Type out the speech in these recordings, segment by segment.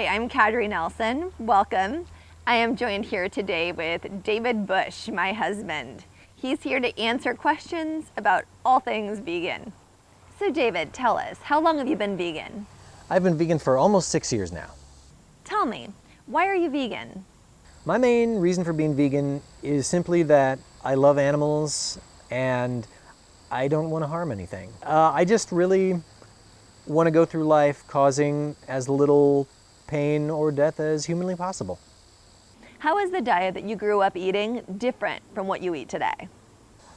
Hi, I'm Cadry Nelson. Welcome. I am joined here today with David Busch, my husband. He's here to answer questions about all things vegan. So David, tell us, how long have you been vegan? I've been vegan for almost 6 years now. Tell me, why are you vegan? My main reason for being vegan is simply that I love animals and I don't want to harm anything. I just really want to go through life causing as little pain or death as humanly possible. How is the diet that you grew up eating different from what you eat today?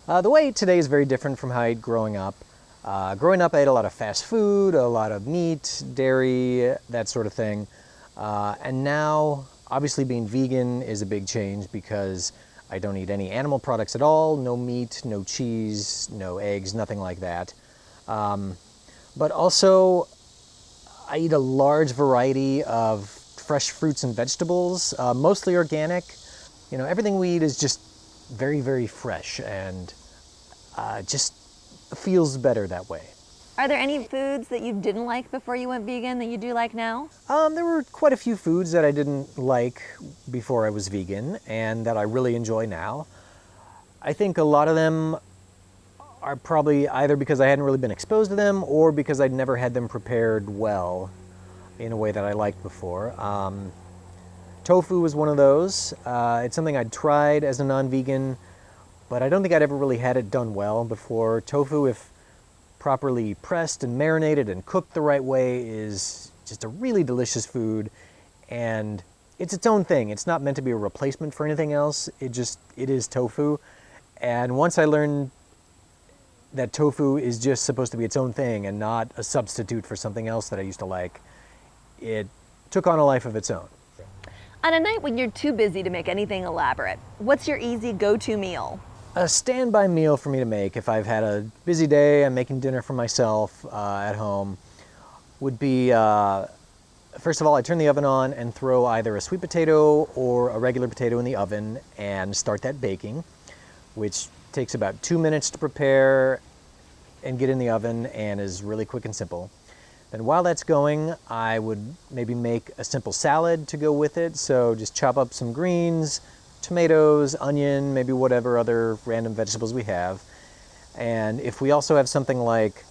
The way I eat today is very different from how I ate growing up. Growing up, I ate a lot of fast food, a lot of meat, dairy, that sort of thing. And now, obviously being vegan is a big change because I don't eat any animal products at all, no meat, no cheese, no eggs, nothing like that. But also, I eat a large variety of fresh fruits and vegetables, mostly organic. You know, everything we eat is just very, very fresh and just feels better that way. Are there any foods that you didn't like before you went vegan that you do like now? There were quite a few foods that I didn't like before I was vegan and that I really enjoy now. I think a lot of them are probably either because I hadn't really been exposed to them or because I'd never had them prepared well in a way that I liked before. Tofu was one of those. It's something I'd tried as a non-vegan, but I don't think I'd ever really had it done well before. Tofu, if properly pressed and marinated and cooked the right way, is just a really delicious food, and it's its own thing. It's not meant to be a replacement for anything else. It is tofu. And once I learned that tofu is just supposed to be its own thing and not a substitute for something else that I used to like, it took on a life of its own. On a night when you're too busy to make anything elaborate, what's your easy go-to meal? A standby meal for me to make if I've had a busy day, I'm making dinner for myself at home, would be, first of all, I turn the oven on and throw either a sweet potato or a regular potato in the oven and start that baking, which takes about 2 minutes to prepare and get in the oven and is really quick and simple. Then while that's going, I would maybe make a simple salad to go with it. So just chop up some greens, tomatoes, onion, maybe whatever other random vegetables we have. And if we also have something like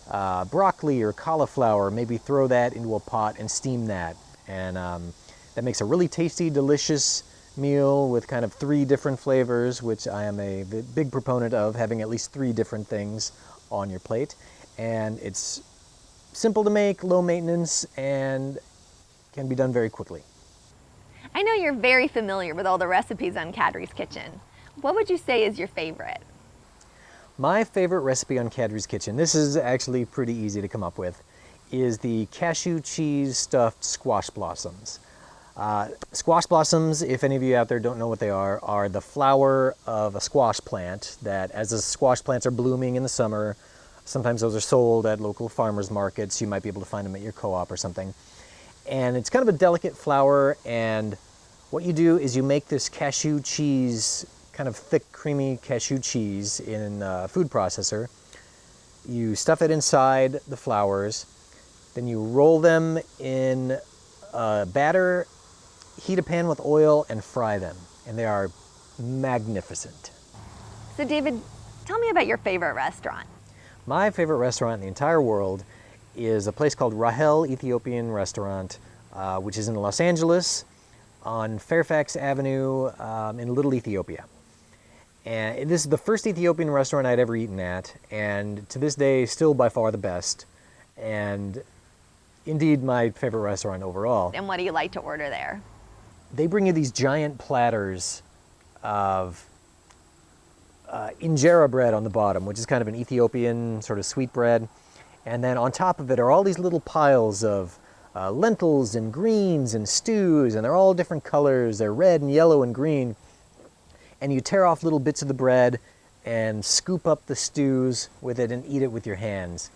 broccoli or cauliflower, maybe throw that into a pot and steam that. And that makes a really tasty, delicious meal with kind of 3 different flavors, which I am a big proponent of, having at least 3 different things on your plate. And it's simple to make, low maintenance, and can be done very quickly. I know you're very familiar with all the recipes on Cadry's Kitchen. What would you say is your favorite? My favorite recipe on Cadry's Kitchen, this is actually pretty easy to come up with, is the cashew cheese stuffed squash blossoms. Squash blossoms, if any of you out there don't know what they are the flower of a squash plant that, as the squash plants are blooming in the summer, sometimes those are sold at local farmers markets. You might be able to find them at your co-op or something. And it's kind of a delicate flower, and what you do is you make this cashew cheese, kind of thick, creamy cashew cheese in a food processor. You stuff it inside the flowers, then you roll them in a batter, heat a pan with oil, and fry them. And they are magnificent. So David, tell me about your favorite restaurant. My favorite restaurant in the entire world is a place called Rahel Ethiopian Restaurant, which is in Los Angeles on Fairfax Avenue in Little Ethiopia. And this is the first Ethiopian restaurant I'd ever eaten at, and to this day, still by far the best, and indeed my favorite restaurant overall. And what do you like to order there? They bring you these giant platters of injera bread on the bottom, which is kind of an Ethiopian sort of sweet bread. And then on top of it are all these little piles of lentils and greens and stews, and they're all different colors. They're red and yellow and green. And you tear off little bits of the bread and scoop up the stews with it and eat it with your hands.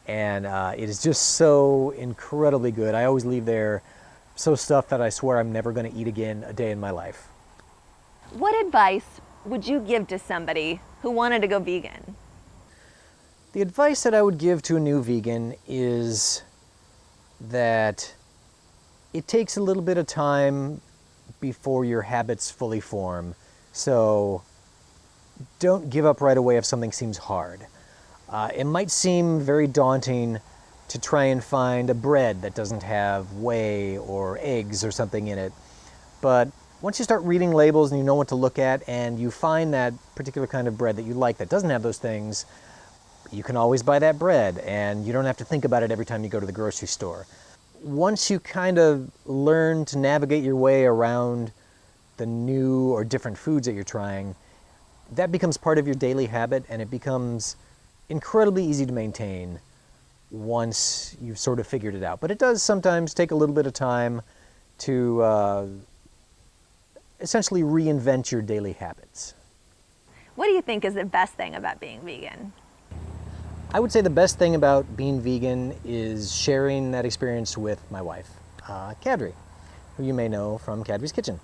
And it is just so incredibly good. I always leave there so stuffed that I swear I'm never going to eat again a day in my life. What advice would you give to somebody who wanted to go vegan? The advice that I would give to a new vegan is that it takes a little bit of time before your habits fully form. So don't give up right away if something seems hard. It might seem very daunting to try and find a bread that doesn't have whey or eggs or something in it. But once you start reading labels and you know what to look at and you find that particular kind of bread that you like that doesn't have those things, you can always buy that bread and you don't have to think about it every time you go to the grocery store. Once you kind of learn to navigate your way around the new or different foods that you're trying, that becomes part of your daily habit and it becomes incredibly easy to maintain once you've sort of figured it out. But it does sometimes take a little bit of time to essentially reinvent your daily habits. What do you think is the best thing about being vegan? I would say the best thing about being vegan is sharing that experience with my wife, Cadry, who you may know from Cadry's Kitchen.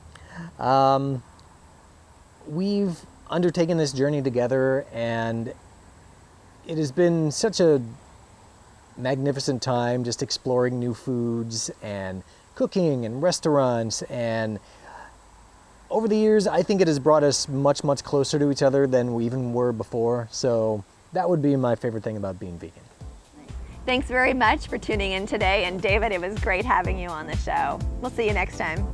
We've undertaken this journey together and it has been such a magnificent time just exploring new foods and cooking and restaurants, and over the years I think it has brought us much closer to each other than we even were before. So that would be my favorite thing about being vegan. Thanks very much for tuning in today, and David, it was great having you on the show. We'll see you next time.